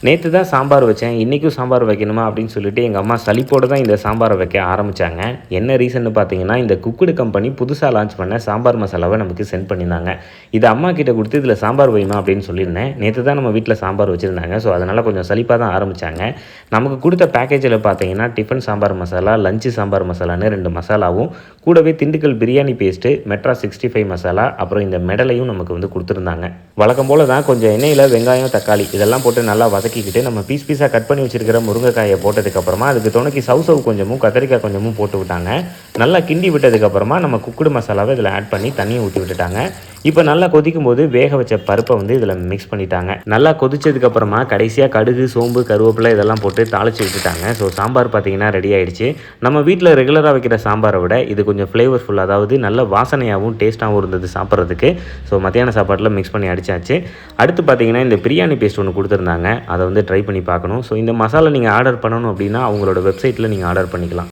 நேத்து தான் சாம்பார் வச்சேன். இன்னைக்கும் சாம்பார் வைக்கணுமா அப்படின்னு சொல்லிட்டு எங்க அம்மா சலிப்போட தான் இந்த சாம்பார வைக்க ஆரம்பிச்சாங்க. என்ன ரீசன்னு பார்த்தீங்கன்னா, இந்த குக்குடு கம்பெனி புதுசா லான்ச் பண்ண சாம்பார் மசாலாவ நமக்கு சென்ட் பண்ணியிருந்தாங்க. இத அம்மா கிட்ட குடுத்து இதில சாம்பார் வைம்மா அப்படின்னு சொல்லியிருந்தேன். நேத்து தான் நம்ம வீட்ல சாம்பார் வச்சிருந்தாங்க. ஸோ அதனால கொஞ்சம் சலிப்பா தான் ஆரம்பிச்சாங்க. நமக்கு குடுத்த பேக்கேஜில பார்த்தீங்கன்னா, டிஃபன் சாம்பார் மசாலா, லஞ்ச் சாம்பார் மசாலான்னு 2 மசாலாவும், கூடவே திண்டுக்கல் பிரியாணி பேஸ்ட்டு, மெட்ராஸ் 65 மசாலா, அப்புறம் இந்த மெடலையும் நமக்கு வந்து குடுத்துருந்தாங்க. வழக்கம் போல தான் கொஞ்சம் எண்ணெயில வெங்காயம், தக்காளி இதெல்லாம் போட்டு நல்லா வதக்கிக்கிட்டு நம்ம பீஸ் பீஸாக கட் பண்ணி வச்சிருக்கிற முருங்கைக்காயை போட்டதுக்கப்புறமா அதுக்கு துணைக்கு சவுசவு கொஞ்சமும் கத்திரிக்காய் கொஞ்சமும் போட்டு விட்டாங்க. நல்லா கிண்டி விட்டதுக்கப்புறமா நம்ம குக்குடு மசாலாவை இதில் ஆட் பண்ணி தண்ணியை ஊற்றி விட்டுட்டாங்க. இப்போ நல்லா கொதிக்கும் போது வேக வச்ச பருப்பை வந்து இதில் மிக்ஸ் பண்ணிட்டாங்க. நல்லா கொதிச்சதுக்கப்புறமா கடைசியாக கடுகு, சோம்பு, கருவேப்பிலை இதெல்லாம் போட்டு தாளித்து விட்டுட்டாங்க. ஸோ சாம்பார் பார்த்தீங்கன்னா ரெடி ஆகிடுச்சு. நம்ம வீட்டில் ரெகுலராக வைக்கிற சாம்பாரை விட இது கொஞ்சம் ஃப்ளேவர்ஃபுல், அதாவது நல்ல வாசனையாகவும் டேஸ்ட்டாகவும் இருந்தது சாப்பிட்றதுக்கு. ஸோ மத்தியான சாப்பாட்டில் மிக்ஸ் பண்ணி அடித்தாச்சு. அடுத்து பார்த்தீங்கன்னா இந்த பிரியாணி பேஸ்ட் ஒன்று கொடுத்துருந்தாங்க. அதை வந்து ட்ரை பண்ணி பார்க்கணும். ஸோ இந்த மசாலா நீங்கள் ஆர்டர் பண்ணணும் அப்படின்னா அவங்களோட வெப்சைட்டில் நீங்கள் ஆர்டர் பண்ணிக்கலாம்.